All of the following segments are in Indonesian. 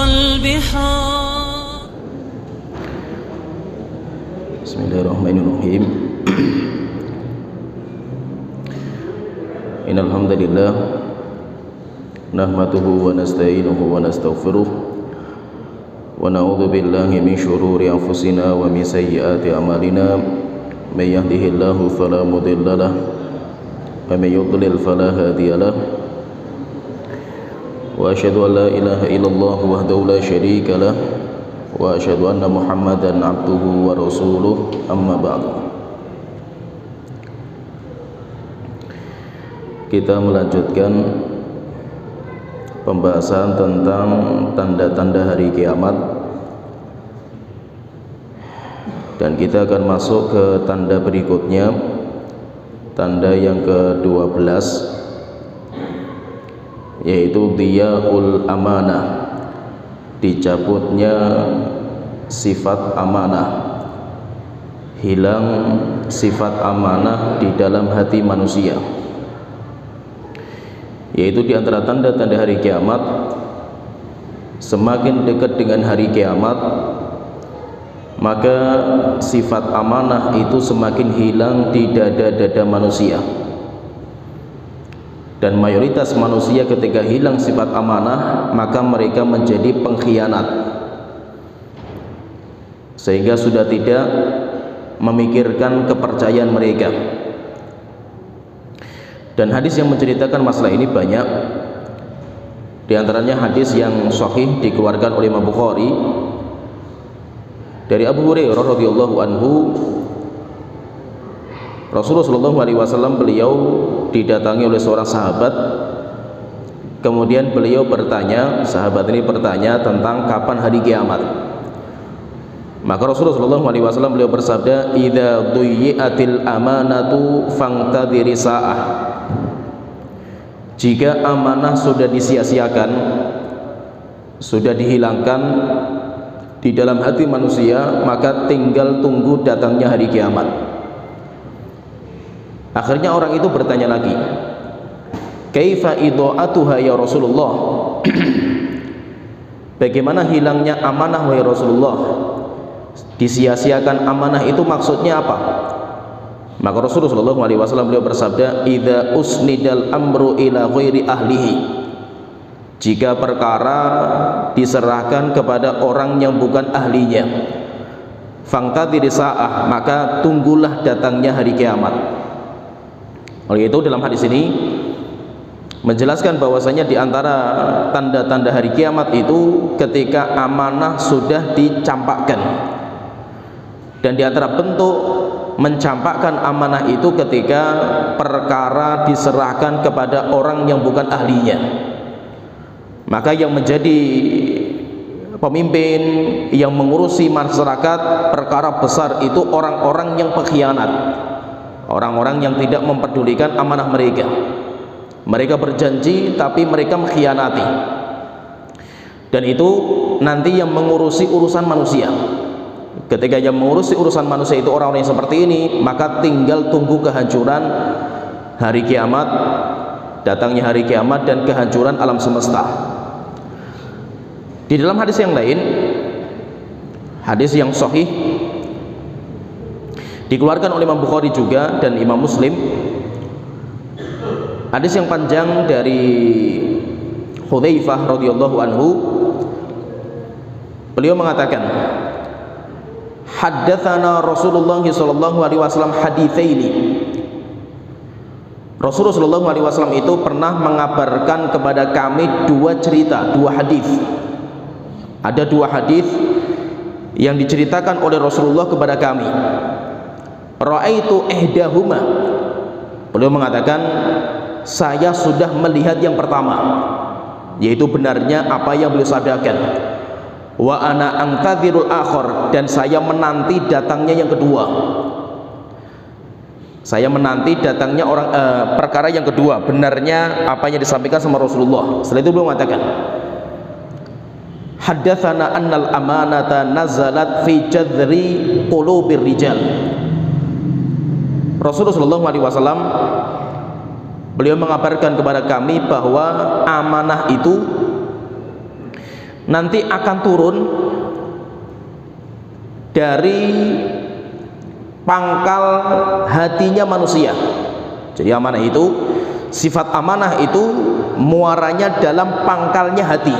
البحار. بسم الله الرحمن الرحيم. إن الحمد لله نحمده ونستعينه ونستغفره ونعوذ بالله من شرور أنفسنا ومن سيئات أعمالنا. من يهده الله فلا مضل له ومن يضلل فلا هادي له. وأشهد أن لا إله إلا الله وحده لا شريك له وأشهد أن محمدا عبده ورسوله. أما بعد. Kita melanjutkan pembahasan tentang tanda-tanda hari kiamat, dan kita akan masuk ke tanda berikutnya, tanda yang ke-12, yaitu diyaul amanah, dicabutnya sifat amanah, hilang sifat amanah di dalam hati manusia. Yaitu di antara tanda-tanda hari kiamat, semakin dekat dengan hari kiamat, maka sifat amanah itu semakin hilang di dada-dada manusia. Dan mayoritas manusia ketika hilang sifat amanah, maka mereka menjadi pengkhianat, sehingga sudah tidak memikirkan kepercayaan mereka. Dan hadis yang menceritakan masalah ini banyak. Di antaranya hadis yang sahih dikeluarkan oleh Imam Bukhari dari Abu Hurairah radhiyallahu anhu. Rasulullah sallallahu alaihi wasallam, beliau didatangi oleh seorang sahabat. Kemudian beliau bertanya, sahabat ini bertanya tentang kapan hari kiamat. Maka Rasulullah sallallahu alaihi wasallam beliau bersabda, "Idza duyyi'atil amanatu fangtadhiri sa'ah." Jika amanah sudah disia-siakan, sudah dihilangkan di dalam hati manusia, maka tinggal tunggu datangnya hari kiamat. Akhirnya orang itu bertanya lagi, "Kaifa idha'atuha ya Rasulullah?" Bagaimana hilangnya amanah wahai Rasulullah? Disia-siakan amanah itu maksudnya apa? Maka Rasulullah sallallahu alaihi wasallam beliau bersabda, "Idza usnidal amru ila ghairi ahlihi." Jika perkara diserahkan kepada orang yang bukan ahlinya, fangtadhiri sa'ah, maka tunggulah datangnya hari kiamat. Oleh itu dalam hadis ini menjelaskan bahwasanya di antara tanda-tanda hari kiamat itu ketika amanah sudah dicampakkan. Dan di antara bentuk mencampakkan amanah itu ketika perkara diserahkan kepada orang yang bukan ahlinya. Maka yang menjadi pemimpin, yang mengurusi masyarakat perkara besar itu orang-orang yang pengkhianat, orang-orang yang tidak memperdulikan amanah mereka. Mereka berjanji tapi mereka mengkhianati. Dan itu nanti yang mengurusi urusan manusia. Ketika yang mengurusi urusan manusia itu orang-orang yang seperti ini, maka tinggal tunggu kehancuran hari kiamat, datangnya hari kiamat dan kehancuran alam semesta. Di dalam hadis yang lain, hadis yang sahih dikeluarkan oleh Imam Bukhari juga dan Imam Muslim, hadis yang panjang dari Hudzaifah radhiyallahu anhu, beliau mengatakan, "Haddatsana Rasulullah sallallahu alaihi wasallam haditsaini." Rasulullah sallallahu alaihi wasallam itu pernah mengabarkan kepada kami dua cerita, dua hadis. Ada dua hadis yang diceritakan oleh Rasulullah kepada kami. Ra'aitu ihdahuma. Beliau mengatakan, saya sudah melihat yang pertama, yaitu benarnya apa yang beliau sabdakan. Wa ana antadzirul akhar, dan saya menanti datangnya yang kedua. Saya menanti datangnya perkara yang kedua, benarnya apa yang disampaikan sama Rasulullah. Setelah itu beliau mengatakan, haddatsana annal amanata nazalat fi jadri qulubir rijal. Rasulullah sallallahu alaihi wasallam beliau mengabarkan kepada kami bahwa amanah itu nanti akan turun dari pangkal hatinya manusia. Jadi amanah itu, sifat amanah itu muaranya dalam pangkalnya hati,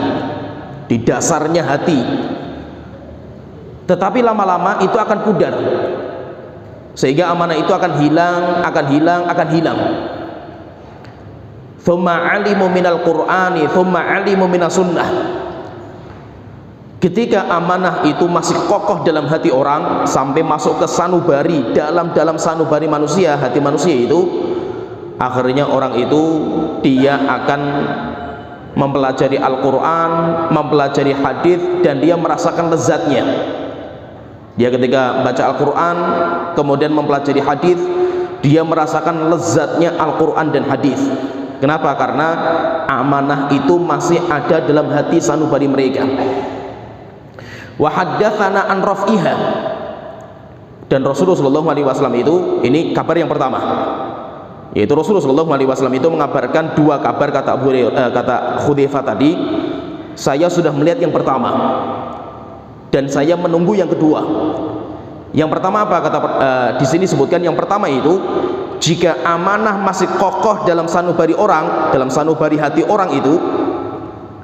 di dasarnya hati. Tetapi lama-lama itu akan pudar, sehingga amanah itu akan hilang, akan hilang, akan hilang. Tsumma alimu minal Qur'ani, tsumma alimu minas sunnah. Ketika amanah itu masih kokoh dalam hati orang sampai masuk ke sanubari, dalam sanubari manusia, hati manusia itu, akhirnya orang itu dia akan mempelajari Al-Quran, mempelajari hadis, dan dia merasakan lezatnya. Dia ketika baca Al-Quran kemudian mempelajari hadis, dia merasakan lezatnya Al-Quran dan hadis. Kenapa? Karena amanah itu masih ada dalam hati sanubari mereka. Wa haddatsana an raf'iha, dan Rasulullah SAW itu, ini kabar yang pertama, yaitu Rasulullah SAW itu mengabarkan dua kabar, kata Hudzaifah tadi, saya sudah melihat yang pertama dan saya menunggu yang kedua. Yang pertama apa? Di sini sebutkan yang pertama itu, jika amanah masih kokoh dalam sanubari orang, dalam sanubari hati orang itu,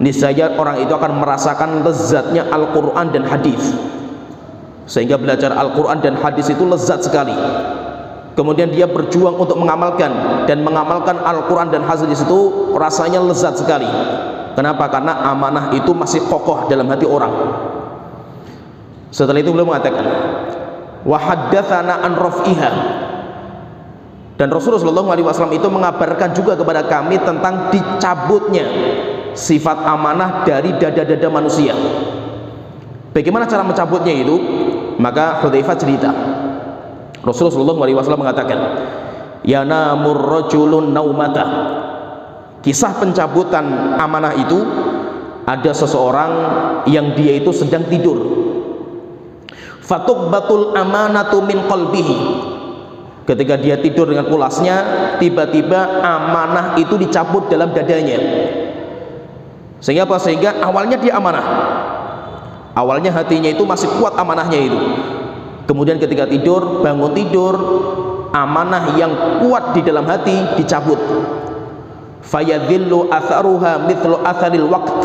niscaya orang itu akan merasakan lezatnya Al-Quran dan hadis, sehingga belajar Al-Quran dan hadis itu lezat sekali. Kemudian dia berjuang untuk mengamalkan, dan mengamalkan Al-Quran dan hadis itu rasanya lezat sekali. Kenapa? Karena amanah itu masih kokoh dalam hati orang. Setelah itu beliau mengatakan, wa haddatsana an raf'iha, dan Rasulullah SAW itu mengabarkan juga kepada kami tentang dicabutnya sifat amanah dari dada-dada manusia. Bagaimana cara mencabutnya itu? Maka Hudzaifah cerita, Rasulullah SAW mengatakan, yanamur rajulun naumata. Kisah pencabutan amanah itu, ada seseorang yang dia itu sedang tidur. Fatuqbatul amanatu min qalbihi. Ketika dia tidur dengan pulasnya, tiba-tiba amanah itu dicabut dalam dadanya. Sehingga apa? Sehingga awalnya dia amanah, awalnya hatinya itu masih kuat amanahnya itu. Kemudian ketika tidur, bangun tidur, amanah yang kuat di dalam hati dicabut. Fayadhillu atharuha mithlu atharil waqt.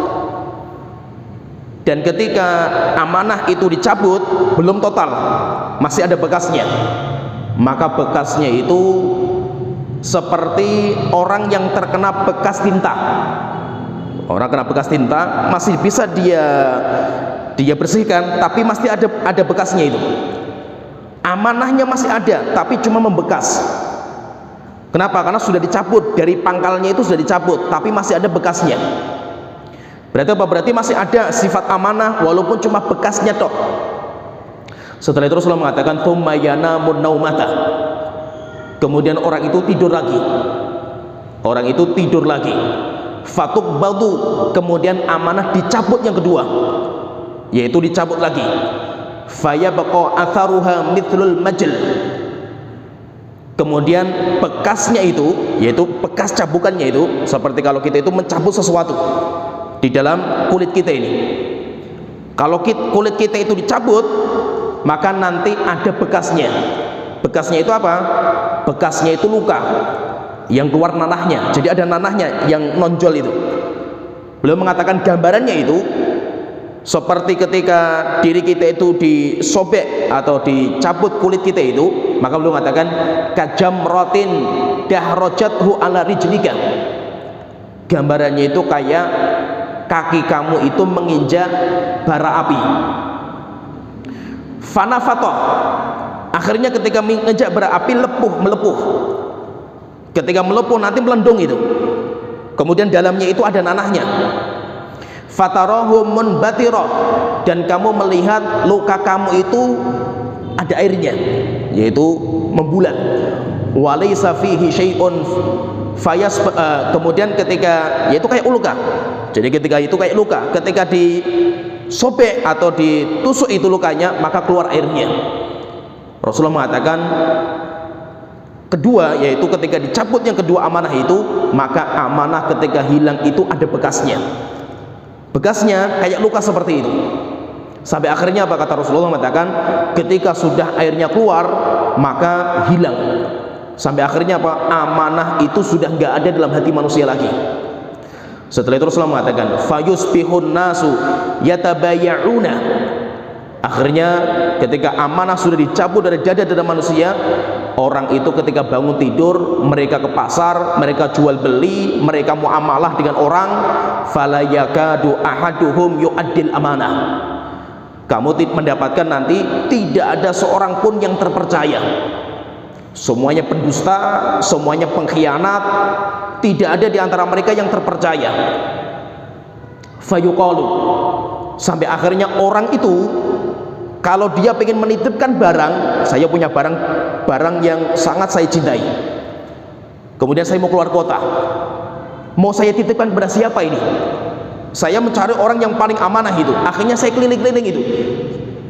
Dan ketika amanah itu dicabut, belum total, masih ada bekasnya, maka bekasnya itu seperti orang yang terkena bekas tinta. Orang kena bekas tinta masih bisa dia bersihkan, tapi masih ada bekasnya itu. Amanahnya masih ada, tapi cuma membekas. Kenapa? Karena sudah dicabut, dari pangkalnya itu sudah dicabut, tapi masih ada bekasnya. Berarti apa? Berarti masih ada sifat amanah walaupun cuma bekasnya tok. Setelah itu Rasulullah mengatakan, tsumma yanamun naumata. Kemudian orang itu tidur lagi. Orang itu tidur lagi. Fatuqbadu, kemudian amanah dicabut yang kedua, yaitu dicabut lagi. Fayabqa atharuha mithlul majl. Kemudian bekasnya itu, yaitu bekas cabukannya itu, seperti kalau kita itu mencabut sesuatu di dalam kulit kita ini. Kalau kulit kita itu dicabut, maka nanti ada bekasnya. Bekasnya itu apa? Bekasnya itu luka yang keluar nanahnya. Jadi ada nanahnya yang nonjol itu. Beliau mengatakan gambarannya itu seperti ketika diri kita itu disobek atau dicabut kulit kita itu, maka beliau mengatakan kajamrotin dahrojathu ala rijlika. Gambarannya itu kayak kaki kamu itu menginjak bara api. Fanafato, akhirnya ketika menginjak bara api melepuh. Ketika melepuh nanti melendung itu. Kemudian dalamnya itu ada nanahnya. Fatarahu munbatira, dan kamu melihat luka kamu itu ada airnya, yaitu membulat. Walaysa fihi syai'un fayas. Kemudian ketika, yaitu kayak luka. Jadi ketika itu kayak luka, ketika disobek atau ditusuk itu lukanya, maka keluar airnya. Rasulullah mengatakan kedua, yaitu ketika dicabut yang kedua amanah itu, maka amanah ketika hilang itu ada bekasnya. bekasnya kayak luka seperti itu. Sampai akhirnya apa kata Rasulullah mengatakan, ketika sudah airnya keluar maka hilang. Sampai akhirnya apa? Amanah itu sudah nggak ada dalam hati manusia lagi. Setelah itu Rasulullah mengatakan, fayusbihun nasu yatabaya'una. Akhirnya ketika amanah sudah dicabut dari dada manusia, orang itu ketika bangun tidur, mereka ke pasar, mereka jual beli, mereka muamalah dengan orang, fala yakadu ahaduhum yu'addil amanah. Kamu mendapatkan nanti tidak ada seorang pun yang terpercaya. Semuanya pendusta, semuanya pengkhianat, tidak ada di antara mereka yang terpercaya. Fayuqalu, sampai akhirnya orang itu kalau dia ingin menitipkan barang, saya punya barang yang sangat saya cintai, kemudian saya mau keluar kota, mau saya titipkan kepada siapa ini? Saya mencari orang yang paling amanah itu. Akhirnya saya keliling-keliling itu.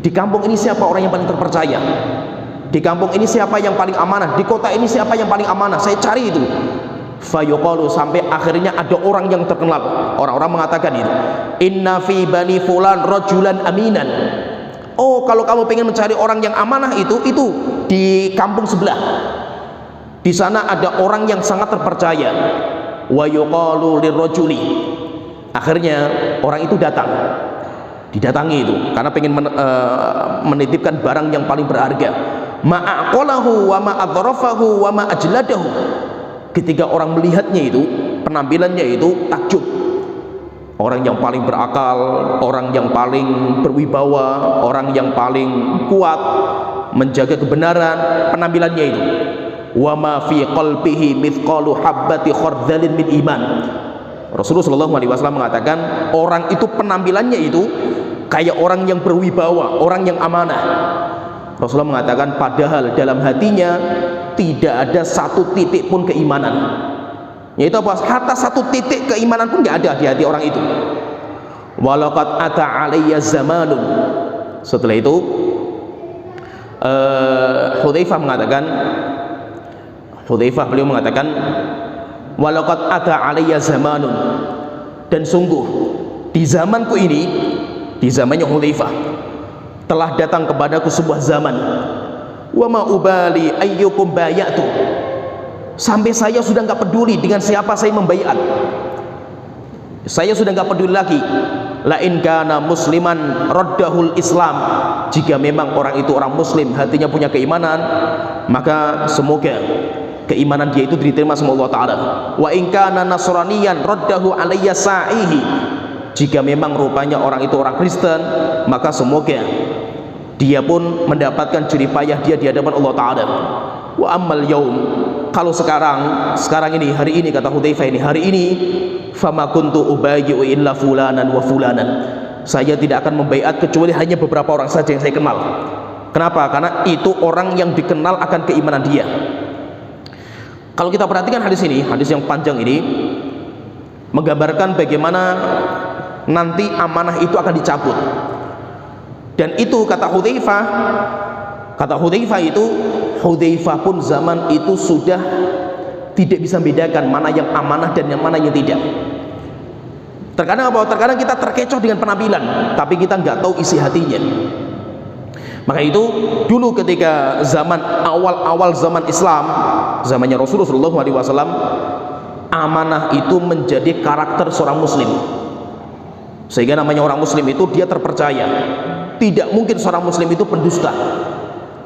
Di kampung ini siapa orang yang paling terpercaya? Di kampung ini siapa yang paling amanah? Di kota ini siapa yang paling amanah? Saya cari itu. Fayuqalu, sampai akhirnya ada orang yang terkenal. Orang-orang mengatakan itu, inna fi bani fulan rajulan aminan. Oh, kalau kamu pengen mencari orang yang amanah itu di kampung sebelah. Di sana ada orang yang sangat terpercaya. Wa yuqalu lirrajuli. Akhirnya orang itu datang, didatangi itu karena pengen menitipkan barang yang paling berharga. Ma'aqalahu wa ma'adharafahu wa ma'ajladahu. Ketika orang melihatnya itu, penampilannya itu takjub. Orang yang paling berakal, orang yang paling berwibawa, orang yang paling kuat menjaga kebenaran, penampilannya itu. Wa ma fi qalbihi mithqalu habbati khardalin min iman. Rasulullah SAW mengatakan, orang itu penampilannya itu kayak orang yang berwibawa, orang yang amanah. Rasulullah mengatakan, padahal dalam hatinya tidak ada satu titik pun keimanan. Yaitu apa? Hatta satu titik keimanan pun nggak ada di hati orang itu. Walaqad ata alayya zamanun. Setelah itu Hudzaifah beliau mengatakan, walaqad ata alayya zamanun, dan sungguh di zamanku ini, di zamannya Hudzaifah, telah datang kepadaku sebuah zaman, wa ma ubali ayyukum bayatu, sampai saya sudah nggak peduli dengan siapa saya membaiat. Saya sudah nggak peduli lagi. La in kana musliman raddahul Islam, jika memang orang itu orang muslim, hatinya punya keimanan, maka semoga keimanan dia itu diterima sama Allah Ta'ala. Wa in kana nasraniyan raddahu alayya sa'ihi, jika memang rupanya orang itu orang Kristen, maka semoga dia pun mendapatkan jerih payah dia di hadapan Allah Ta'ala. Wa ammal yaum, kalau sekarang ini, hari ini, kata Hudzaifah ini, hari ini, fama kuntu ubayyi'u illa fulanan wa fulanan, saya tidak akan membaiat kecuali hanya beberapa orang saja yang saya kenal. Kenapa? Karena itu orang yang dikenal akan keimanan dia. Kalau kita perhatikan hadis ini, hadis yang panjang ini menggambarkan bagaimana nanti amanah itu akan dicabut. Dan itu kata Hudzaifah itu, Hudzaifah pun zaman itu sudah tidak bisa membedakan mana yang amanah dan yang mana yang tidak. Terkadang apa? Terkadang kita terkecoh dengan penampilan, tapi kita nggak tahu isi hatinya. Maka itu dulu ketika zaman awal zaman Islam, zamannya Rasulullah SAW, amanah itu menjadi karakter seorang muslim. Sehingga namanya orang muslim itu dia terpercaya. Tidak mungkin seorang muslim itu pendusta.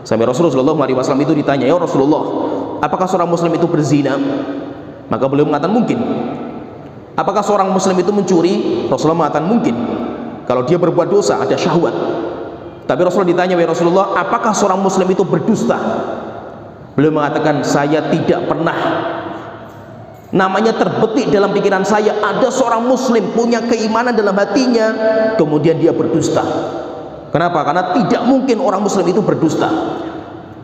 Sampai Rasulullah SAW itu ditanya, ya Rasulullah, apakah seorang muslim itu berzina? Maka beliau mengatakan mungkin. Apakah seorang muslim itu mencuri? Rasulullah mengatakan mungkin. Kalau dia berbuat dosa, ada syahwat. Tapi Rasulullah ditanya, ya Rasulullah, apakah seorang muslim itu berdusta? Beliau mengatakan, saya tidak pernah namanya terbetik dalam pikiran saya ada seorang muslim punya keimanan dalam hatinya kemudian dia berdusta. Kenapa? Karena tidak mungkin orang muslim itu berdusta.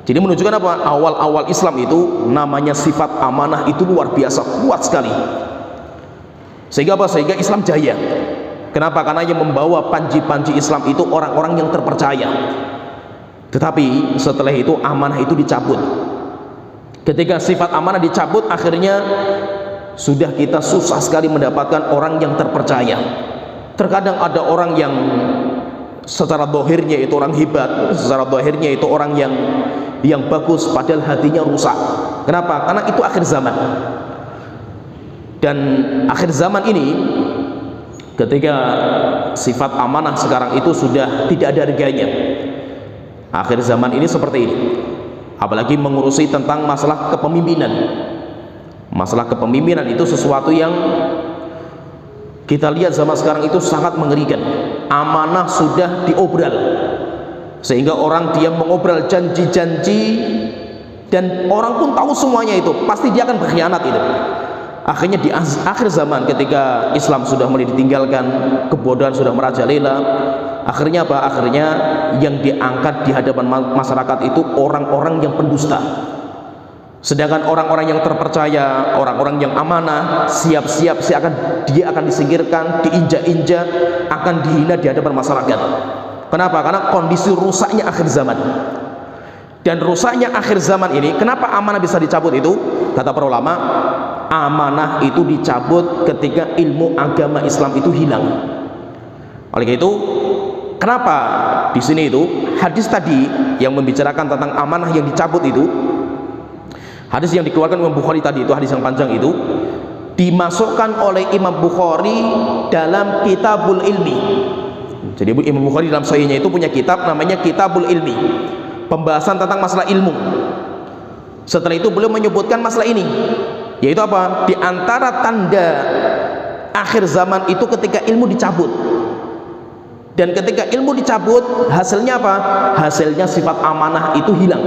Jadi menunjukkan apa? Awal-awal Islam itu namanya sifat amanah itu luar biasa kuat sekali. Sehingga apa? Sehingga Islam jaya. Kenapa? Karena yang membawa panji-panji Islam itu orang-orang yang terpercaya. Tetapi setelah itu amanah itu dicabut. Ketika sifat amanah dicabut, akhirnya sudah kita susah sekali mendapatkan orang yang terpercaya. Terkadang ada orang yang secara dohirnya itu orang hebat, secara dohirnya itu orang yang bagus, padahal hatinya rusak. Kenapa? Karena itu akhir zaman. Dan akhir zaman ini, ketika sifat amanah sekarang itu sudah tidak ada harganya. Akhir zaman ini seperti ini, apalagi mengurusi tentang masalah kepemimpinan. Masalah kepemimpinan itu sesuatu yang kita lihat zaman sekarang itu sangat mengerikan. Amanah sudah diobral, sehingga orang dia mengobral janji-janji, dan orang pun tahu semuanya itu pasti dia akan berkhianat itu. Akhirnya di akhir zaman, ketika Islam sudah mulai ditinggalkan, kebodohan sudah merajalela, akhirnya apa? Akhirnya yang diangkat di hadapan masyarakat itu orang-orang yang pendusta. Sedangkan orang-orang yang terpercaya, orang-orang yang amanah, siap-siap dia akan disingkirkan, diinjak-injak, akan dihina di hadapan masyarakat. Kenapa? Karena kondisi rusaknya akhir zaman. Dan rusaknya akhir zaman ini, kenapa amanah bisa dicabut itu? Kata para ulama, amanah itu dicabut ketika ilmu agama Islam itu hilang. Oleh itu, kenapa di sini itu hadis tadi yang membicarakan tentang amanah yang dicabut itu, hadis yang dikeluarkan Imam Bukhari tadi itu, hadis yang panjang itu, dimasukkan oleh Imam Bukhari dalam Kitabul Ilmi. Jadi Imam Bukhari dalam sahihnya itu punya kitab namanya Kitabul Ilmi, pembahasan tentang masalah ilmu. Setelah itu beliau menyebutkan masalah ini, yaitu apa? Di antara tanda akhir zaman itu ketika ilmu dicabut. Dan ketika ilmu dicabut, hasilnya apa? Hasilnya sifat amanah itu hilang.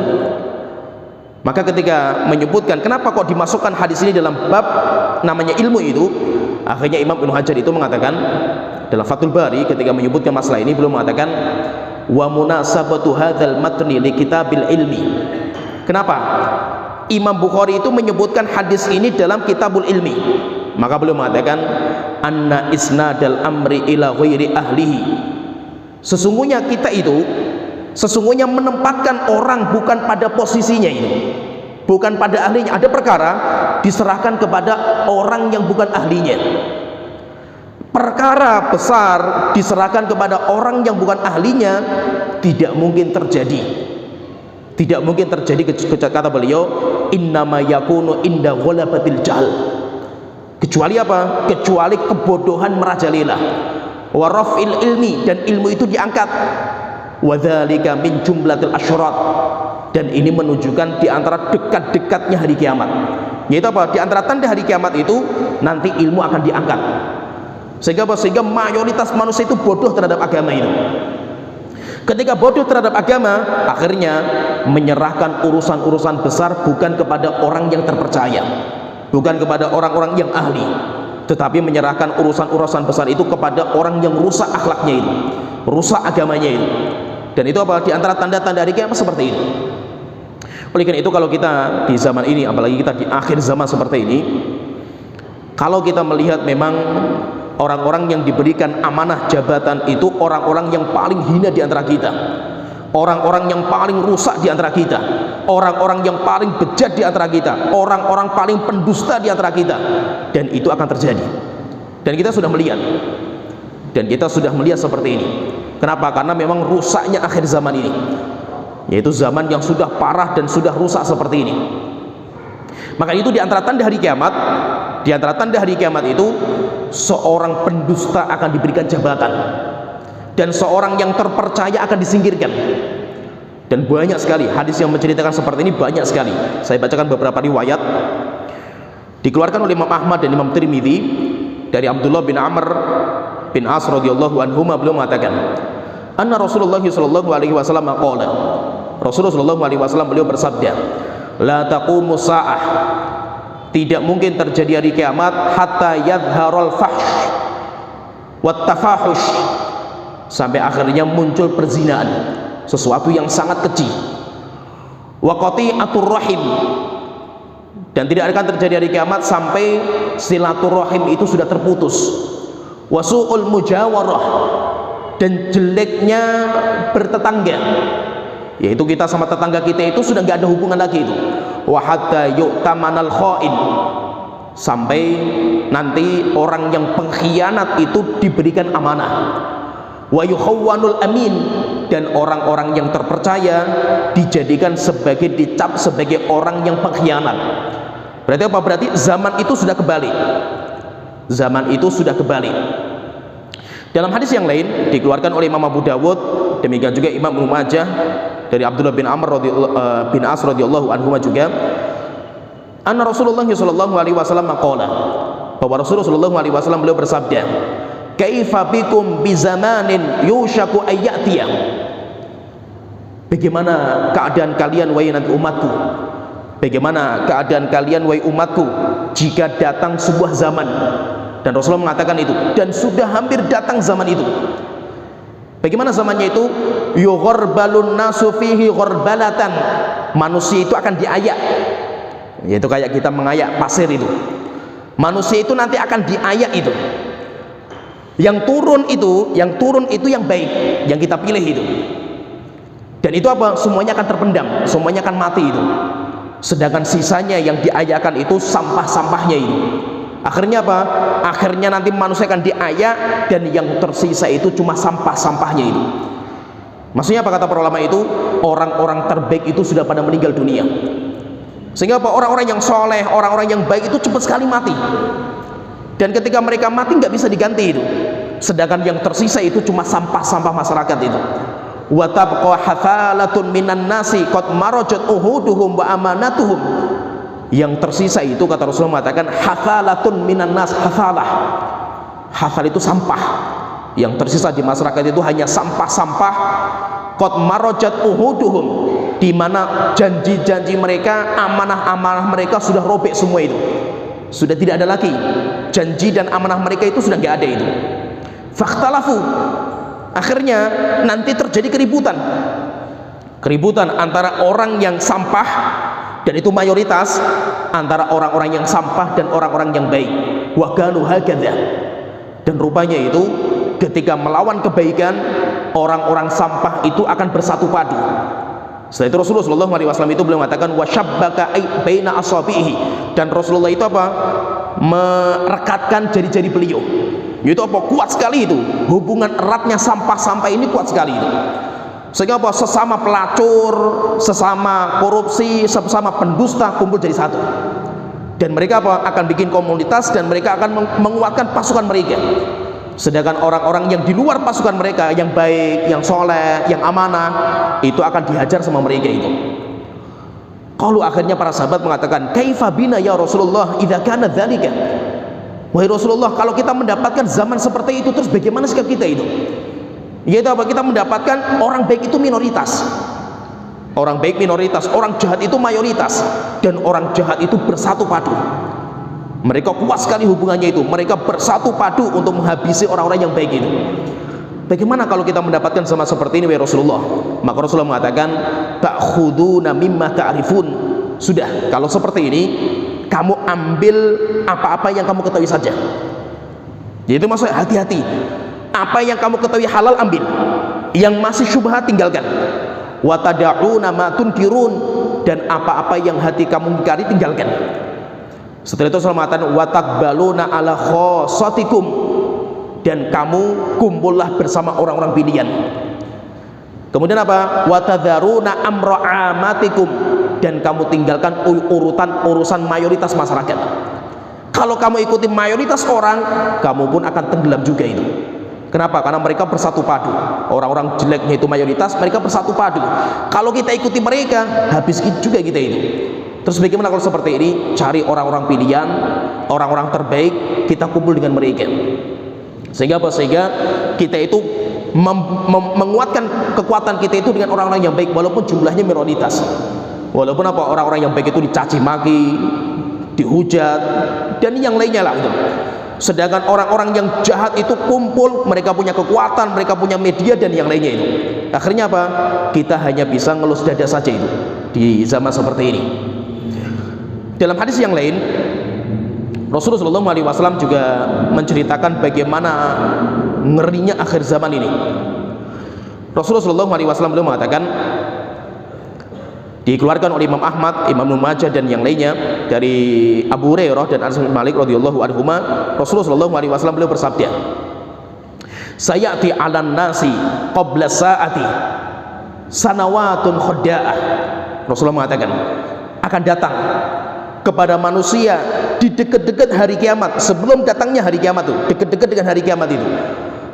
Maka ketika menyebutkan kenapa kok dimasukkan hadis ini dalam bab namanya ilmu itu, akhirnya Imam Ibnu Hajar itu mengatakan dalam Fathul Bari ketika menyebutkan masalah ini, beliau mengatakan wa munasabatu hadzal matni li kitabil ilmi. Kenapa Imam Bukhari itu menyebutkan hadis ini dalam Kitabul Ilmi? Maka beliau mengatakan anna isnadal amri ila ghairi ahlihi. Sesungguhnya kita itu sesungguhnya menempatkan orang bukan pada posisinya ini, bukan pada ahlinya. Ada perkara diserahkan kepada orang yang bukan ahlinya. Perkara besar diserahkan kepada orang yang bukan ahlinya, tidak mungkin terjadi. Tidak mungkin terjadi, kata beliau, innama yakunu inda ghalabatil jahl. Kecuali apa? Kecuali kebodohan merajalela. Wa raf'il ilmi, dan ilmu itu diangkat. Wa dzalika min jumlatil asyrat, dan ini menunjukkan di antara dekat-dekatnya hari kiamat. Yaitu apa? Di antara tanda hari kiamat itu nanti ilmu akan diangkat. Sehingga apa? Sehingga mayoritas manusia itu bodoh terhadap agama itu. Ketika bodoh terhadap agama, akhirnya menyerahkan urusan-urusan besar bukan kepada orang yang terpercaya, bukan kepada orang-orang yang ahli, tetapi menyerahkan urusan-urusan besar itu kepada orang yang rusak akhlaknya itu, rusak agamanya itu. Dan itu apa? Di antara tanda-tanda hari kiamat seperti ini. Oleh karena itu, kalau kita di zaman ini, apalagi kita di akhir zaman seperti ini, kalau kita melihat memang orang-orang yang diberikan amanah jabatan itu orang-orang yang paling hina di antara kita, orang-orang yang paling rusak di antara kita, orang-orang yang paling bejat di antara kita, orang-orang paling pendusta di antara kita. Dan itu akan terjadi, dan kita sudah melihat, seperti ini. Kenapa? Karena memang rusaknya akhir zaman ini, yaitu zaman yang sudah parah dan sudah rusak seperti ini. Maka itu di antara tanda hari kiamat, itu seorang pendusta akan diberikan jabatan, dan seorang yang terpercaya akan disingkirkan. Dan banyak sekali hadis yang menceritakan seperti ini, banyak sekali. Saya bacakan beberapa riwayat dikeluarkan oleh Imam Ahmad dan Imam Tirmidzi dari Abdullah bin Amr bin As radhiyallahu anhuma. Beliau mengatakan anna Rasulullah sallallahu alaihi wasallam qala, Rasulullah sallallahu alaihi wasallam beliau bersabda, la taqumu sa'ah, tidak mungkin terjadi hari kiamat hatta yadharul fahsh wat tafahush, sampai akhirnya muncul perzinaan, sesuatu yang sangat keji, wa qati'atur rahim, dan tidak akan terjadi hari kiamat sampai silaturahim itu sudah terputus, wa su'ul mujawarah, dan jeleknya bertetangga, yaitu kita sama tetangga kita itu sudah nggak ada hubungan lagi itu, wa hatta yu'tamanal kha'in, sampai nanti orang yang pengkhianat itu diberikan amanah, wa yukhawwanul amin, dan orang-orang yang terpercaya dijadikan dicap sebagai orang yang pengkhianat. Berarti apa? Berarti zaman itu sudah kebalik. Zaman itu sudah kebalik. Dalam hadis yang lain dikeluarkan oleh Imam Abu Dawud, demikian juga Imam Ibnu Majah dari Abdullah bin Amr bin As radhiyallahu anhu juga, anna Rasulullah sallallahu alaihi wasallam qala, bahwa Rasulullah sallallahu alaihi wasallam beliau bersabda, kaifa bikum bi zamanin yushaku ayyatiya, bagaimana keadaan kalian wahai nanti umatku, bagaimana keadaan kalian wahai umatku jika datang sebuah zaman. Dan Rasulullah mengatakan itu, dan sudah hampir datang zaman itu. Bagaimana zamannya itu? Yughorbalun nasu fihi ghorbalatan, manusia itu akan diayak, yaitu kayak kita mengayak pasir itu. Manusia itu nanti akan diayak itu. Yang turun itu yang baik, yang kita pilih itu. Dan itu apa? Semuanya akan terpendam, semuanya akan mati itu. Sedangkan sisanya yang diayakkan itu sampah-sampahnya itu. Akhirnya apa? Akhirnya nanti manusia akan diayak, dan yang tersisa itu cuma sampah-sampahnya itu. Maksudnya apa kata para ulama itu? Orang-orang terbaik itu sudah pada meninggal dunia. Sehingga apa? Orang-orang yang soleh, orang-orang yang baik itu cepat sekali mati. Dan ketika mereka mati nggak bisa diganti itu. Sedangkan yang tersisa itu cuma sampah-sampah masyarakat itu. Wa tabqa hathalatun minan nasi qad marajat uhuduhum wa amanatuhum. Yang tersisa itu, kata Rasulullah mengatakan, hathalatun minan nas, hathalah. Hathal itu sampah. Yang tersisa di masyarakat itu hanya sampah-sampah. Qad marajat uhuduhum, di mana janji-janji mereka, amanah-amanah mereka sudah robek semua itu. Sudah tidak ada lagi. Janji dan amanah mereka itu sudah nggak ada itu. Fakhtalafu, akhirnya nanti terjadi keributan antara orang yang sampah, dan itu mayoritas, antara orang-orang yang sampah dan orang-orang yang baik. Wa kanu hakadha, dan rupanya itu ketika melawan kebaikan, orang-orang sampah itu akan bersatu padu. Setelah itu Rasulullah sallallahu alaihi wasallam itu beliau mengatakan wasyabbaka baina asabihi, dan Rasulullah itu apa? Merekatkan jari-jari beliau. Itu apa? Kuat sekali itu. Hubungan eratnya sampah-sampah ini kuat sekali itu. Sehingga apa? Sesama pelacur, sesama korupsi, sesama pendusta kumpul jadi satu. Dan mereka apa? Akan bikin komunitas, dan mereka akan menguatkan pasukan mereka. Sedangkan orang-orang yang di luar pasukan mereka, yang baik, yang soleh, yang amanah, itu akan dihajar sama mereka itu. Kalau akhirnya para sahabat mengatakan, kaifa bina ya Rasulullah idza kana dzalika. Wahai Rasulullah, kalau kita mendapatkan zaman seperti itu, terus bagaimana sikap kita itu? Yaitu apa? Kita mendapatkan orang baik itu minoritas, orang baik minoritas, orang jahat itu mayoritas, dan orang jahat itu bersatu padu. Mereka kuat sekali hubungannya itu. Mereka bersatu padu untuk menghabisi orang-orang yang baik itu. Bagaimana kalau kita mendapatkan zaman seperti ini wahai Rasulullah? Maka Rasulullah mengatakan, ta'khuduna mimma ta'rifun. Sudah, kalau seperti ini, kamu ambil apa-apa yang kamu ketahui saja. Jadi maksudnya hati-hati. Apa yang kamu ketahui halal ambil, yang masih syubhat tinggalkan. Wa tad'una ma tunkirun, dan apa-apa yang hati kamu ingkari tinggalkan. Setelah itu Rasulullah mengatakan wa taqbaluna ala khassatikum, dan kamu kumpullah bersama orang-orang pilihan. Kemudian apa? Wa tadharuna amra amatikum, dan kamu tinggalkan urusan mayoritas masyarakat. Kalau kamu ikuti mayoritas orang, kamu pun akan tenggelam juga itu. Kenapa? Karena mereka bersatu padu. Orang-orang jeleknya itu mayoritas, mereka bersatu padu. Kalau kita ikuti mereka, habis juga kita itu. Terus bagaimana kalau seperti ini? Cari orang-orang pilihan, orang-orang terbaik, kita kumpul dengan mereka. Sehingga apa? Sehingga kita itu menguatkan kekuatan kita itu dengan orang-orang yang baik, walaupun jumlahnya minoritas. Walaupun apa? Orang-orang yang baik itu dicaci maki, dihujat, dan yang lainnya lah itu. Sedangkan orang-orang yang jahat itu kumpul, mereka punya kekuatan, mereka punya media, dan yang lainnya itu. Akhirnya apa? Kita hanya bisa ngelus dada saja itu di zaman seperti ini. Dalam hadis yang lain, Rasulullah SAW juga menceritakan bagaimana ngerinya akhir zaman ini. Rasulullah SAW beliau mengatakan, Dikeluarkan oleh Imam Ahmad, Imam Ibnu Majah dan yang lainnya dari Abu Hurairah dan Anas bin Malik radhiyallahu anhuma, Rasulullah sallallahu alaihi wasallam beliau bersabda, "Sayati 'alan nasi qabla sa'ati sanawatun khadda'ah." Rasulullah mengatakan, akan datang kepada manusia di dekat-dekat hari kiamat, sebelum datangnya hari kiamat itu, dekat-dekat dengan hari kiamat itu,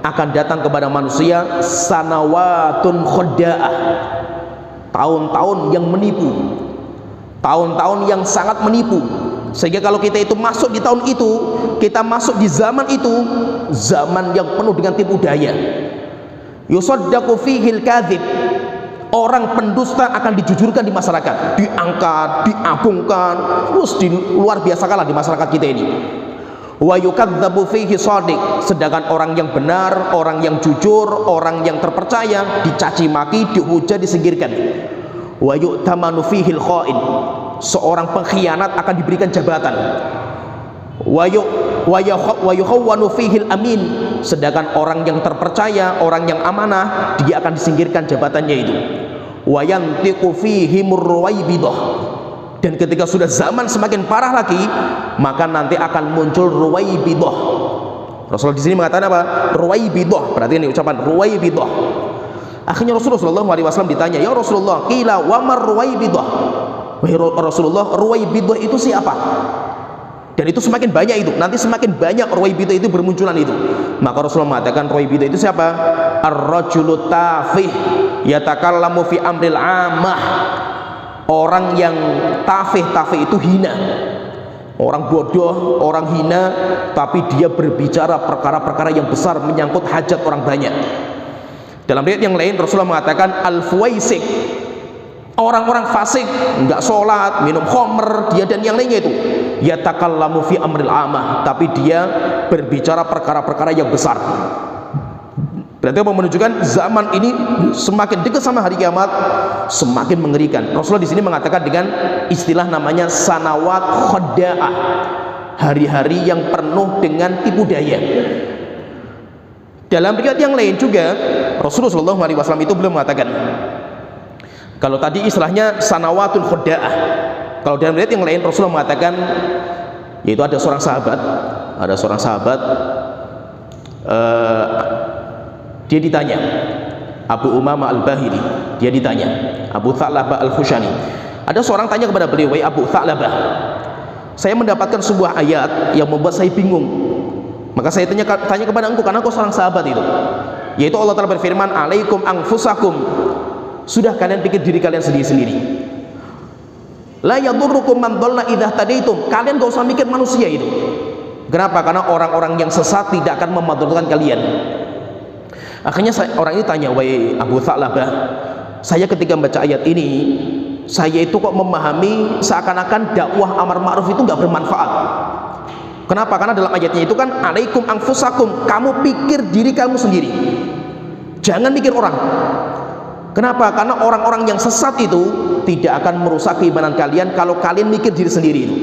akan datang kepada manusia sanawatun khadda'ah, tahun-tahun yang menipu, tahun-tahun yang sangat menipu, sehingga kalau kita itu masuk di tahun itu, kita masuk di zaman itu, zaman yang penuh dengan tipu daya. Yusaddaqu fihil kadzib, orang pendusta akan dijujurkan di masyarakat, diangkat, diagungkan, terus luar biasa kalah di masyarakat kita ini. Wa yukadzdzabu fihi shadiq, sedangkan orang yang benar, orang yang jujur, orang yang terpercaya dicaci maki, dihujat, disingkirkan. Wa yu'tamanu fihil kha'in, seorang pengkhianat akan diberikan jabatan. Wa yukhawwanu fihil amin, sedangkan orang yang terpercaya, orang yang amanah, dia akan disingkirkan jabatannya itu. Wa yantiqu fihimur ruwaibidah, dan ketika sudah zaman semakin parah lagi, maka nanti akan muncul ruwaibidah. Rasulullah di sini mengatakan apa? Ruwaibidah. Berarti ini ucapan ruwaibidah. Akhirnya Rasulullah sallallahu alaihi wasallam ditanya, "Ya Rasulullah, qila wa mar ruwaibidah?" Wahai Rasulullah, ruwaibidah itu siapa? Dan itu semakin banyak itu, nanti semakin banyak ruwaibidah itu bermunculan itu. Maka Rasulullah mengatakan, ruwaibidah itu siapa? Ar-rajulu tafih yatakallamu fi amril amah, orang yang tafih itu hina, orang bodoh, orang hina, tapi dia berbicara perkara-perkara yang besar, menyangkut hajat orang banyak. Dalam riwayat yang lain Rasulullah mengatakan al-fuwaisik, orang-orang fasik, enggak sholat, minum khamr, dia dan yang lainnya itu, yatakallamu fi amril amah, tapi dia berbicara perkara-perkara yang besar. Berarti apa? Menunjukkan zaman ini semakin dekat sama hari kiamat, semakin mengerikan. Rasulullah di sini mengatakan dengan istilah namanya sanawat khadda'ah, hari-hari yang penuh dengan tipu daya. Dalam riwayat yang lain juga Rasulullah SAW itu belum mengatakan, kalau tadi istilahnya sanawatul khadda'ah, kalau dalam riwayat yang lain Rasulullah mengatakan, yaitu ada seorang sahabat, dia ditanya, Abu Umamah al-Bahili, dia ditanya, Abu Tha'labah al-Khushani, ada seorang tanya kepada beliau, "Wahai Abu Tha'labah, saya mendapatkan sebuah ayat yang membuat saya bingung, maka saya tanya kepada engkau, karena engkau seorang sahabat itu, yaitu Allah Ta'ala berfirman, alaikum anfusakum, sudah kalian pikir diri kalian sendiri-sendiri, la yadurrukum man dhalla idza tadaitum, kalian gak usah mikir manusia itu. Kenapa? Karena orang-orang yang sesat tidak akan memadorkan kalian." Akhirnya orang ini tanya, "Wahai Abu Tha'labah, saya ketika membaca ayat ini, saya itu kok memahami seakan-akan dakwah amar ma'ruf itu nggak bermanfaat." Kenapa? Karena dalam ayatnya itu kan alaikum anfusakum, kamu pikir diri kamu sendiri, jangan mikir orang. Kenapa? Karena orang-orang yang sesat itu tidak akan merusak keimanan kalian kalau kalian mikir diri sendiri itu.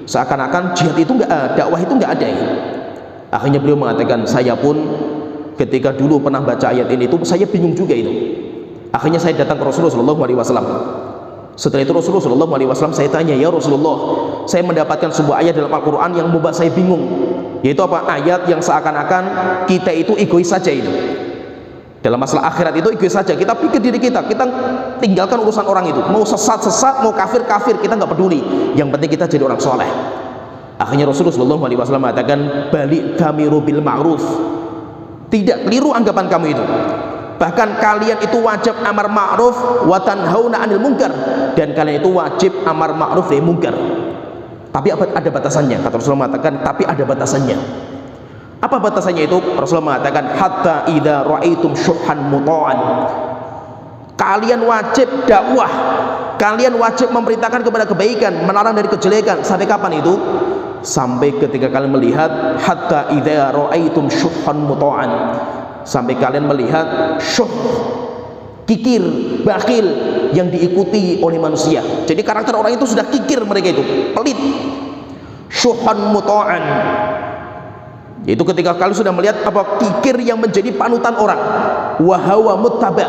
Seakan-akan jihad itu nggak, dakwah itu nggak ada ya. Akhirnya beliau mengatakan, saya pun ketika dulu pernah baca ayat ini itu saya bingung juga itu. Akhirnya saya datang ke Rasulullah SAW. Setelah itu Rasulullah SAW saya tanya, "Ya Rasulullah, saya mendapatkan sebuah ayat dalam Al-Quran yang membuat saya bingung." Yaitu apa? Ayat yang seakan-akan kita itu egois saja itu. Dalam masalah akhirat itu egois saja, kita pikir diri kita tinggalkan urusan orang itu, mau sesat, mau kafir, kita nggak peduli, yang penting kita jadi orang soleh. Akhirnya Rasulullah SAW mengatakan, balik damiru bil ma'ruf, tidak keliru anggapan kamu itu, bahkan kalian itu wajib amar ma'ruf wa tanhauna 'anil munkar, dan kalian itu wajib amar ma'ruf dari munkar, tapi ada batasannya. Kata Rasulullah mengatakan, tapi ada batasannya. Apa batasannya itu? Rasulullah mengatakan, hatta idza ra'aitum syuhan muta'an, kalian wajib dakwah, kalian wajib memerintahkan kepada kebaikan, melarang dari kejelekan. Sampai kapan itu? Sampai ketika kalian melihat, hatta idza ra'aitum syuhan muta'an, sampai kalian melihat syuh, kikir, bakhil yang diikuti oleh manusia. Jadi karakter orang itu sudah kikir, mereka itu pelit. Syuhan muta'an, itu ketika kalian sudah melihat apa kikir yang menjadi panutan orang, wa hawa muttaba,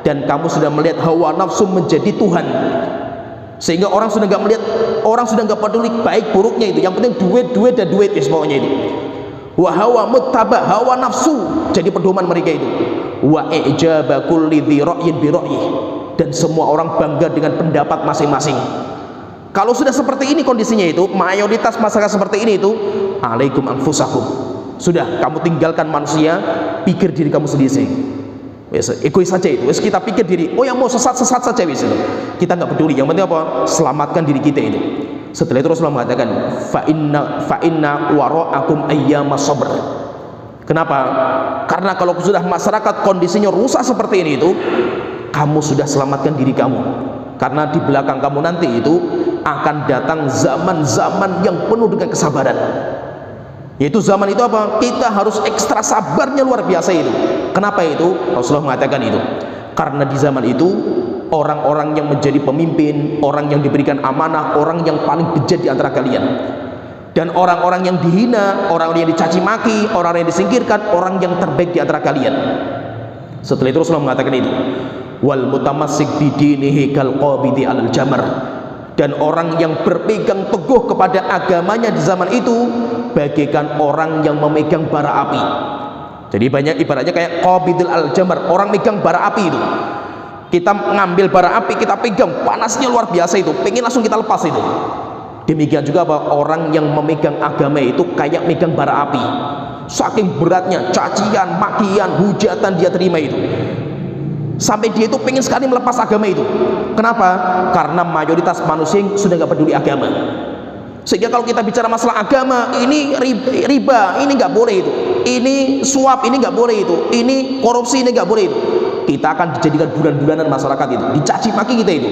dan kamu sudah melihat hawa nafsu menjadi Tuhan, sehingga orang sudah nggak melihat, orang sudah nggak peduli baik buruknya itu, yang penting duit, duit dan duit, semuanya itu. Wa hawa muttaba, hawa nafsu jadi pedoman mereka itu. Wa ijaba kulli dzi ra'yin bi ra'yih, dan semua orang bangga dengan pendapat masing-masing. Kalau sudah seperti ini kondisinya itu, mayoritas masyarakat seperti ini itu, alaikum anfusakum, sudah kamu tinggalkan manusia, pikir diri kamu sendiri. Egois saja itu, kita pikir diri, oh yang mau sesat saja wis, kita nggak peduli, yang penting apa, selamatkan diri kita itu. Setelah itu Rasulullah mengatakan fa inna wara'akum ayyamas sabr. Kenapa? Karena kalau sudah masyarakat kondisinya rusak seperti ini itu, kamu sudah selamatkan diri kamu, karena di belakang kamu nanti itu akan datang zaman-zaman yang penuh dengan kesabaran. Yaitu zaman itu apa? Kita harus ekstra sabarnya luar biasa itu. Kenapa itu? Rasulullah mengatakan itu karena di zaman itu orang-orang yang menjadi pemimpin, orang yang diberikan amanah, orang yang paling bejat di antara kalian, dan orang-orang yang dihina, orang-orang yang dicaci maki, orang-orang yang disingkirkan, orang yang terbaik di antara kalian. Setelah itu Rasulullah mengatakan itu, wal mutamassik bidinihi kal qabidi alal jamar, dan orang yang berpegang teguh kepada agamanya di zaman itu bagaikan orang yang memegang bara api. Jadi banyak ibaratnya kayak qabidul al-jamar, orang megang bara api itu. Kita ngambil bara api, kita pegang, panasnya luar biasa itu, pengen langsung kita lepas itu. Demikian juga apa, orang yang memegang agama itu kayak megang bara api. Saking beratnya, cacian, makian, hujatan dia terima itu, sampai dia itu pengen sekali melepas agama itu. Kenapa? Karena mayoritas manusia sudah nggak peduli agama. Sehingga kalau kita bicara masalah agama, ini riba, ini nggak boleh itu, ini suap, ini nggak boleh itu, ini korupsi, ini nggak boleh itu, kita akan dijadikan bulan-bulanan masyarakat itu, dicaci maki kita itu.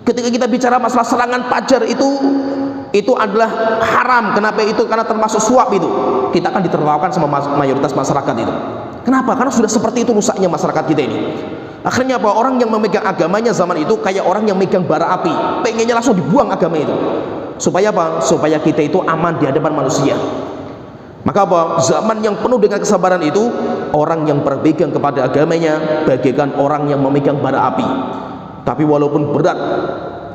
Ketika kita bicara masalah serangan pajar itu adalah haram. Kenapa itu? Karena termasuk suap itu, kita akan ditertawakan sama mayoritas masyarakat itu. Kenapa? Karena sudah seperti itu rusaknya masyarakat kita ini. Akhirnya apa? Orang yang memegang agamanya zaman itu kayak orang yang megang bara api, pengennya langsung dibuang agama itu. Supaya apa? Supaya kita itu aman di hadapan manusia. Maka apa? Zaman yang penuh dengan kesabaran itu, orang yang berpegang kepada agamanya bagaikan orang yang memegang bara api. Tapi walaupun berat,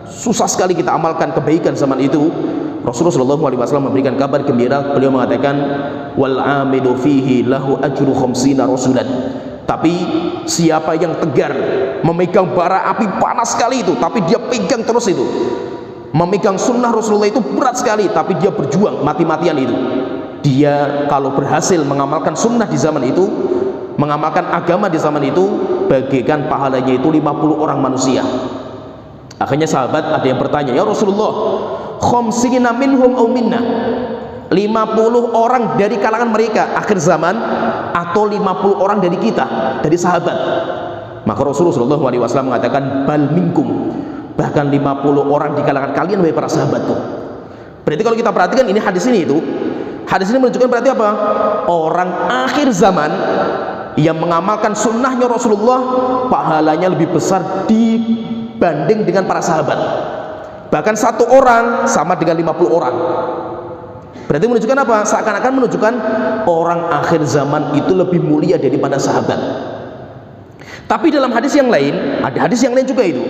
susah sekali kita amalkan kebaikan zaman itu, Rasulullah SAW memberikan kabar gembira. Beliau mengatakan, wal amidu fihi lahu ajru khamsina rasulan. Tapi siapa yang tegar memegang bara api panas sekali itu, tapi dia pegang terus itu, memegang sunnah Rasulullah itu berat sekali, tapi dia berjuang mati-matian itu, dia kalau berhasil mengamalkan sunnah di zaman itu, mengamalkan agama di zaman itu, bagaikan pahalanya itu 50 orang manusia. Akhirnya sahabat ada yang bertanya, ya Rasulullah, khamsina minhum aw minna, 50 orang dari kalangan mereka akhir zaman, atau 50 orang dari kita, dari sahabat? Maka Rasulullah SAW mengatakan, bal minkum, bahkan 50 orang di kalangan kalian wahai para sahabatku. Berarti kalau kita perhatikan ini hadis ini itu, hadis ini menunjukkan berarti apa? Orang akhir zaman yang mengamalkan sunnahnya Rasulullah pahalanya lebih besar dibanding dengan para sahabat. Bahkan satu orang sama dengan 50 orang. Berarti menunjukkan apa? Seakan-akan menunjukkan orang akhir zaman itu lebih mulia daripada sahabat. Tapi dalam hadis yang lain, ada hadis yang lain juga itu,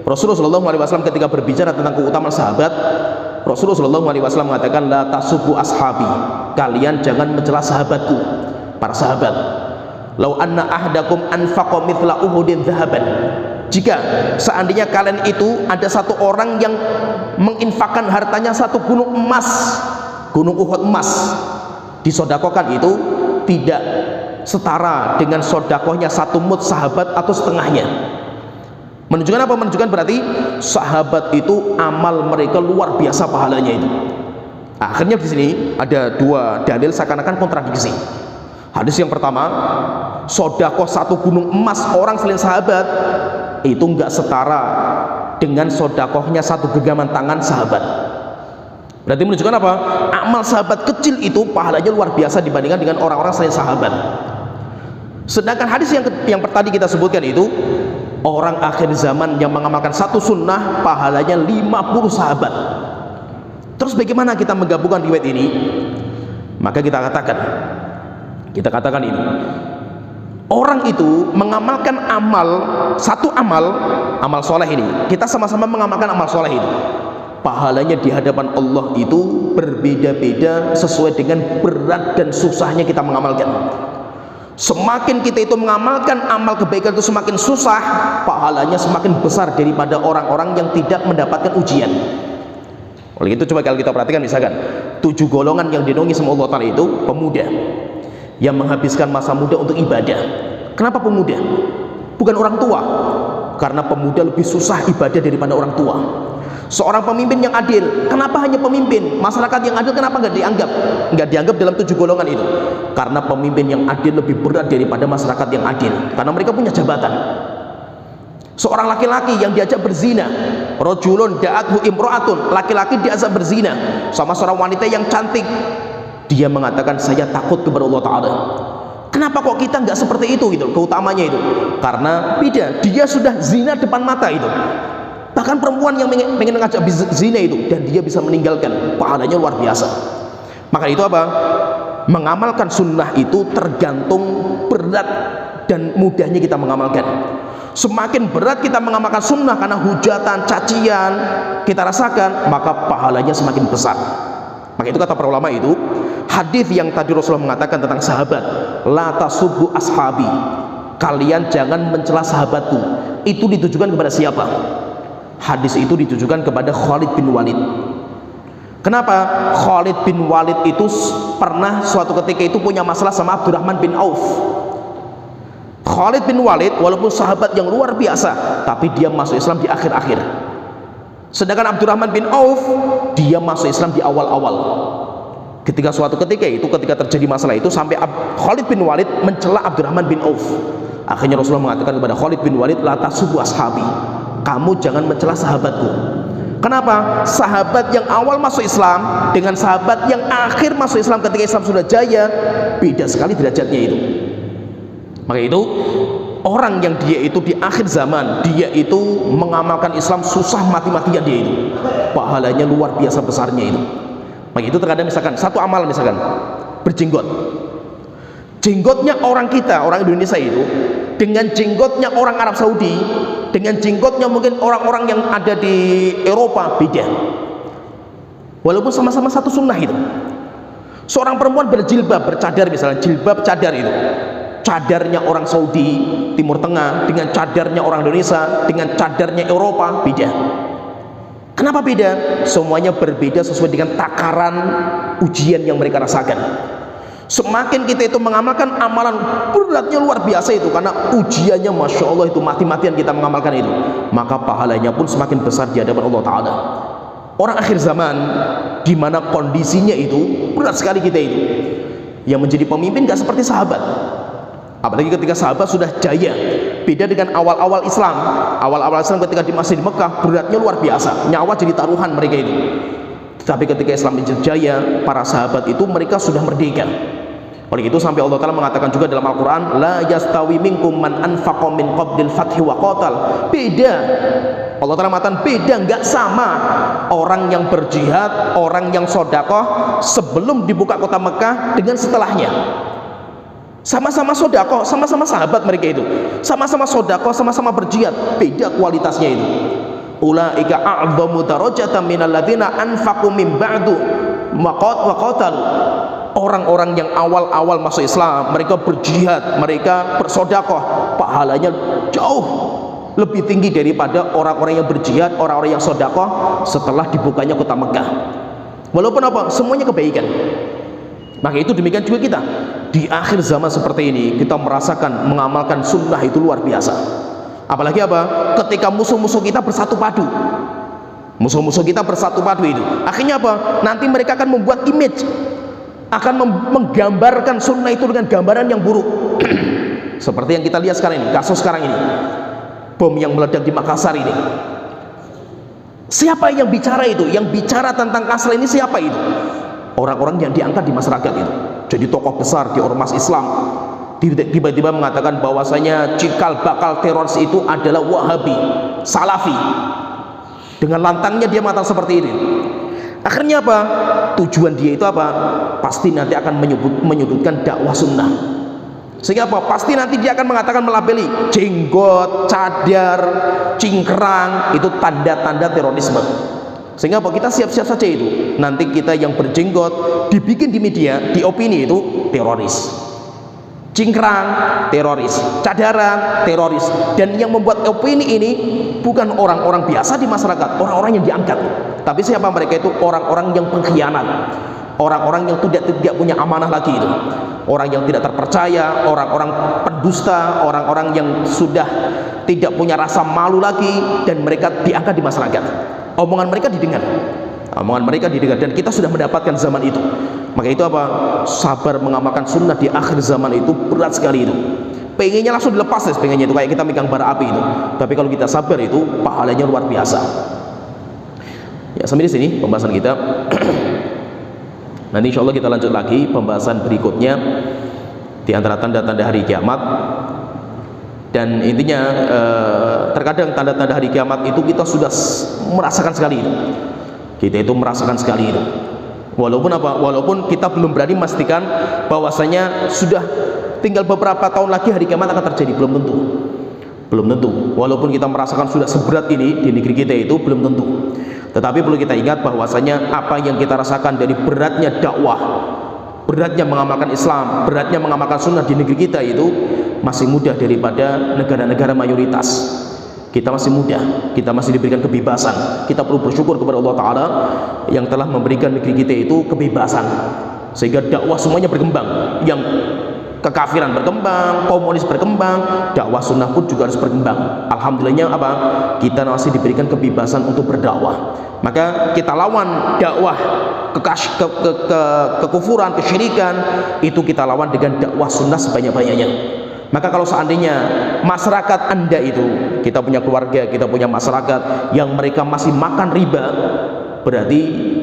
Rasulullah SAW ketika berbicara tentang keutamaan sahabat, Rasulullah SAW mengatakan, la tasubbu ashabi, kalian jangan mencela sahabatku, para sahabat. Lau anna ahdakum anfaqa mithla uhudin dhahaban, jika seandainya kalian itu ada satu orang yang menginfakkan hartanya satu gunung emas, gunung Uhud emas, disodakokan itu tidak setara dengan sodakohnya satu mud sahabat atau setengahnya. Menunjukkan apa? Menunjukkan berarti sahabat itu amal mereka luar biasa pahalanya itu. Akhirnya di sini ada dua dalil seakan-akan kontradiksi. Hadis yang pertama, sodakoh satu gunung emas orang selain sahabat itu enggak setara dengan sodakohnya satu genggaman tangan sahabat. Berarti menunjukkan apa? Amal sahabat kecil itu pahalanya luar biasa dibandingkan dengan orang-orang selain sahabat. Sedangkan hadis yang tadi kita sebutkan itu, orang akhir zaman yang mengamalkan satu sunnah pahalanya 50 sahabat. Terus bagaimana kita menggabungkan riwayat ini? Maka kita katakan ini, Orang itu mengamalkan satu amal soleh ini. Kita sama-sama mengamalkan amal soleh itu. Pahalanya di hadapan Allah itu berbeda-beda sesuai dengan berat dan susahnya kita mengamalkan. Semakin kita itu mengamalkan amal kebaikan itu semakin susah, pahalanya semakin besar daripada orang-orang yang tidak mendapatkan ujian. Oleh itu coba kalau kita perhatikan, misalkan 7 golongan yang dinaungi sama Allah Ta'ala itu pemuda yang menghabiskan masa muda untuk ibadah. Kenapa pemuda? Bukan orang tua, karena pemuda lebih susah ibadah daripada orang tua. Seorang pemimpin yang adil, kenapa hanya pemimpin? Masyarakat yang adil kenapa nggak dianggap dalam 7 golongan itu? Karena pemimpin yang adil lebih berat daripada masyarakat yang adil, karena mereka punya jabatan. Seorang laki-laki yang diajak berzina, rajulun da'athu imra'atun, laki-laki diajak berzina sama seorang wanita yang cantik, dia mengatakan saya takut kepada Allah Ta'ala. Kenapa kok kita nggak seperti itu gitu? Keutamanya itu karena beda, dia sudah zina depan mata itu. Bahkan perempuan yang pengen ngajak zina itu dan dia bisa meninggalkan, pahalanya luar biasa. Maka itu apa? Mengamalkan sunnah itu tergantung berat dan mudahnya kita mengamalkan. Semakin berat kita mengamalkan sunnah karena hujatan, cacian kita rasakan, maka pahalanya semakin besar. Maka itu kata para ulama itu, hadis yang tadi Rasulullah mengatakan tentang sahabat, la tasubbu ashabi, kalian jangan mencela sahabatku, itu ditujukan kepada siapa? Hadis itu ditujukan kepada Khalid bin Walid. Kenapa? Khalid bin Walid itu pernah suatu ketika itu punya masalah sama Abdurrahman bin Auf. Khalid bin Walid walaupun sahabat yang luar biasa, tapi dia masuk Islam di akhir-akhir. Sedangkan Abdurrahman bin Auf dia masuk Islam di awal-awal. Ketika suatu ketika terjadi masalah itu sampai Khalid bin Walid mencela Abdurrahman bin Auf. Akhirnya Rasulullah mengatakan kepada Khalid bin Walid, la tasubbu ashabi, kamu jangan mencela sahabatku. Kenapa? Sahabat yang awal masuk Islam dengan sahabat yang akhir masuk Islam ketika Islam sudah jaya, beda sekali derajatnya itu. Maka itu orang yang dia itu di akhir zaman, dia itu mengamalkan Islam susah mati-matian, dia itu pahalanya luar biasa besarnya itu. Maka itu terkadang misalkan satu amal, misalkan berjenggot, jenggotnya orang kita, orang Indonesia itu dengan jenggotnya orang Arab Saudi, dengan jenggotnya mungkin orang-orang yang ada di Eropa, beda. Walaupun sama-sama satu sunnah itu. Seorang perempuan berjilbab, bercadar misalnya, jilbab cadar itu, cadarnya orang Saudi, Timur Tengah dengan cadarnya orang Indonesia dengan cadarnya Eropa beda. Kenapa beda? Semuanya berbeda sesuai dengan takaran ujian yang mereka rasakan. Semakin kita itu mengamalkan amalan beratnya luar biasa itu karena ujiannya Masya Allah itu mati-matian kita mengamalkan itu, maka pahalanya pun semakin besar di hadapan Allah Ta'ala. Orang akhir zaman di mana kondisinya itu berat sekali, kita itu yang menjadi pemimpin gak seperti sahabat. Apalagi ketika sahabat sudah jaya, beda dengan awal-awal Islam. Awal-awal Islam ketika masih di Mekah beratnya luar biasa, nyawa jadi taruhan mereka itu. Tapi ketika Islam jaya, para sahabat itu mereka sudah merdeka. Oleh itu sampai Allah Ta'ala mengatakan juga dalam Al-Quran, la yastawi minkum man anfaqa min qabdil fathi wa qatal. Beda, Allah Ta'ala mengatakan beda, nggak sama orang yang berjihad, orang yang sodakoh sebelum dibuka kota Mekah dengan setelahnya. Sama-sama sodakoh, sama-sama sahabat mereka itu, sama-sama sodakoh, sama-sama berjihad, beda kualitasnya itu. Ulaika a'dhamu darajatan minal ladzina anfaqu min ba'du wa qatalu. Orang-orang yang awal-awal masuk Islam, mereka berjihad, mereka bersodakoh, pahalanya jauh lebih tinggi daripada orang-orang yang berjihad, orang-orang yang sodakoh setelah dibukanya kota Mekah. Walaupun apa? Semuanya kebaikan. Maka itu demikian juga kita di akhir zaman seperti ini, kita merasakan mengamalkan sunnah itu luar biasa. Apalagi apa? Ketika musuh-musuh kita bersatu padu, musuh-musuh kita bersatu padu itu, akhirnya apa? Nanti mereka akan membuat image, akan menggambarkan sunnah itu dengan gambaran yang buruk. Seperti yang kita lihat sekarang ini, kasus sekarang ini, bom yang meledak di Makassar ini. Siapa yang bicara itu? Yang bicara tentang kasus ini siapa itu? Orang-orang yang diangkat di masyarakat itu, jadi tokoh besar di ormas Islam, tiba-tiba mengatakan bahwasanya cikal bakal teroris itu adalah Wahabi, Salafi. Dengan lantangnya dia mengatakan seperti ini. Akhirnya apa? Tujuan dia itu apa? Pasti nanti akan menyudutkan dakwah sunnah. Sehingga apa? Pasti nanti dia akan mengatakan, melabeli jenggot, cadar, cingkrang, itu tanda-tanda terorisme. Sehingga apa? Kita siap-siap saja itu. Nanti kita yang berjenggot dibikin di media, di opini itu teroris. Cingkrang, teroris. Cadaran, teroris. Dan yang membuat opini ini bukan orang-orang biasa di masyarakat, orang-orang yang diangkat. Tapi siapa mereka itu? Orang-orang yang pengkhianat, orang-orang yang tidak punya amanah lagi itu, orang yang tidak terpercaya, orang-orang pendusta, orang-orang yang sudah tidak punya rasa malu lagi, dan mereka diangkat di masyarakat. Omongan mereka didengar, dan kita sudah mendapatkan zaman itu. Maka itu apa? Sabar mengamalkan sunnah di akhir zaman itu berat sekali itu. Pengennya langsung dilepas, pengennya itu kayak kita megang bara api itu. Tapi kalau kita sabar itu pahalanya luar biasa. Ya, sampai di sini pembahasan kita. Nanti insya Allah kita lanjut lagi pembahasan berikutnya di antara tanda-tanda hari kiamat. Dan intinya terkadang tanda-tanda hari kiamat itu kita sudah merasakan sekali itu. Kita itu merasakan sekali itu. Walaupun apa? Walaupun kita belum berani memastikan bahwasanya sudah tinggal beberapa tahun lagi hari kiamat akan terjadi, belum tentu. Belum tentu. Walaupun kita merasakan sudah seberat ini di negeri kita itu belum tentu. Tetapi perlu kita ingat bahwasanya apa yang kita rasakan dari beratnya dakwah, beratnya mengamalkan Islam, beratnya mengamalkan sunnah di negeri kita itu masih mudah daripada negara-negara mayoritas. Kita masih muda, kita masih diberikan kebebasan. Kita perlu bersyukur kepada Allah Ta'ala yang telah memberikan negeri kita itu kebebasan, sehingga dakwah semuanya berkembang. Yang kekafiran berkembang, komunis berkembang, dakwah sunnah pun juga harus berkembang. Alhamdulillahnya apa? Kita masih diberikan kebebasan untuk berdakwah. Maka kita lawan dakwah kekufuran, kesyirikan, itu kita lawan dengan dakwah sunnah sebanyak-banyaknya. Maka kalau seandainya masyarakat Anda itu, kita punya keluarga, kita punya masyarakat yang mereka masih makan riba, berarti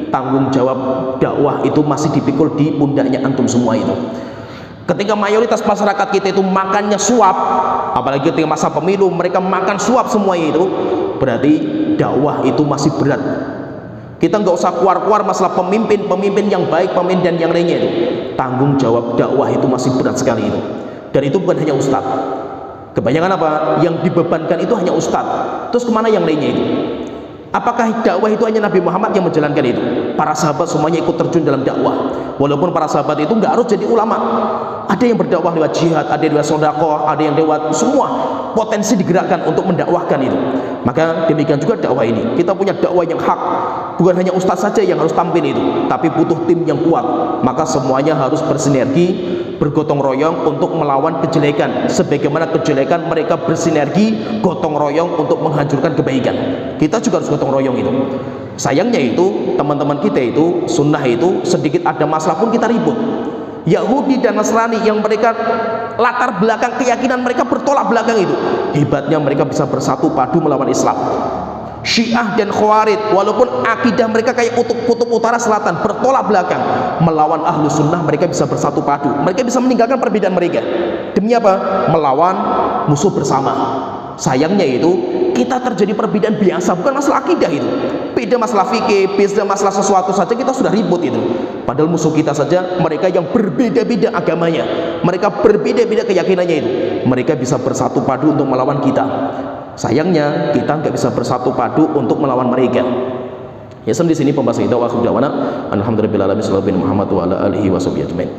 tanggung jawab dakwah itu masih dipikul di pundaknya antum semua itu. Ketika mayoritas masyarakat kita itu makannya suap, apalagi ketika masa pemilu mereka makan suap semuanya itu, berarti dakwah itu masih berat. Kita nggak usah keluar-keluar masalah pemimpin yang baik, pemimpin dan yang lainnya itu. Tanggung jawab dakwah itu masih berat sekali itu. Dan itu bukan hanya ustadz. Kebanyakan apa? Yang dibebankan itu hanya ustadz. Terus kemana yang lainnya itu? Apakah dakwah itu hanya Nabi Muhammad yang menjalankan itu? Para sahabat semuanya ikut terjun dalam dakwah. Walaupun para sahabat itu nggak harus jadi ulama. Ada yang berdakwah lewat jihad, ada yang lewat sedekah, ada yang lewat semua potensi digerakkan untuk mendakwahkan itu. Maka demikian juga dakwah ini. Kita punya dakwah yang hak. Bukan hanya ustaz saja yang harus tampil itu, tapi butuh tim yang kuat. Maka semuanya harus bersinergi, bergotong royong untuk melawan kejelekan. Sebagaimana kejelekan mereka bersinergi, gotong royong untuk menghancurkan kebaikan. Kita juga harus gotong royong itu. Sayangnya itu teman-teman kita itu sunnah itu sedikit ada masalah pun kita ribut. Yahudi dan Nasrani yang mereka latar belakang keyakinan mereka bertolak belakang itu, hebatnya mereka bisa bersatu padu melawan Islam. Syiah dan Khawarij walaupun akidah mereka kayak kutub utara selatan bertolak belakang, melawan ahlu sunnah mereka bisa bersatu padu. Mereka bisa meninggalkan perbedaan mereka demi apa? Melawan musuh bersama. Sayangnya itu kita terjadi perbedaan biasa, bukan masalah akidah itu. Beda masalah fikih, beda masalah sesuatu saja kita sudah ribut itu. Padahal musuh kita saja mereka yang berbeda-beda agamanya, mereka berbeda-beda keyakinannya itu, mereka bisa bersatu padu untuk melawan kita. Sayangnya kita nggak bisa bersatu padu untuk melawan mereka. Ya, sampai di sini pembahasan kita. Wa akhir da'wana alhamdulillahirabbil alamin. Sallallahu Muhammad wa ala alihi wa sahbihi ajmain.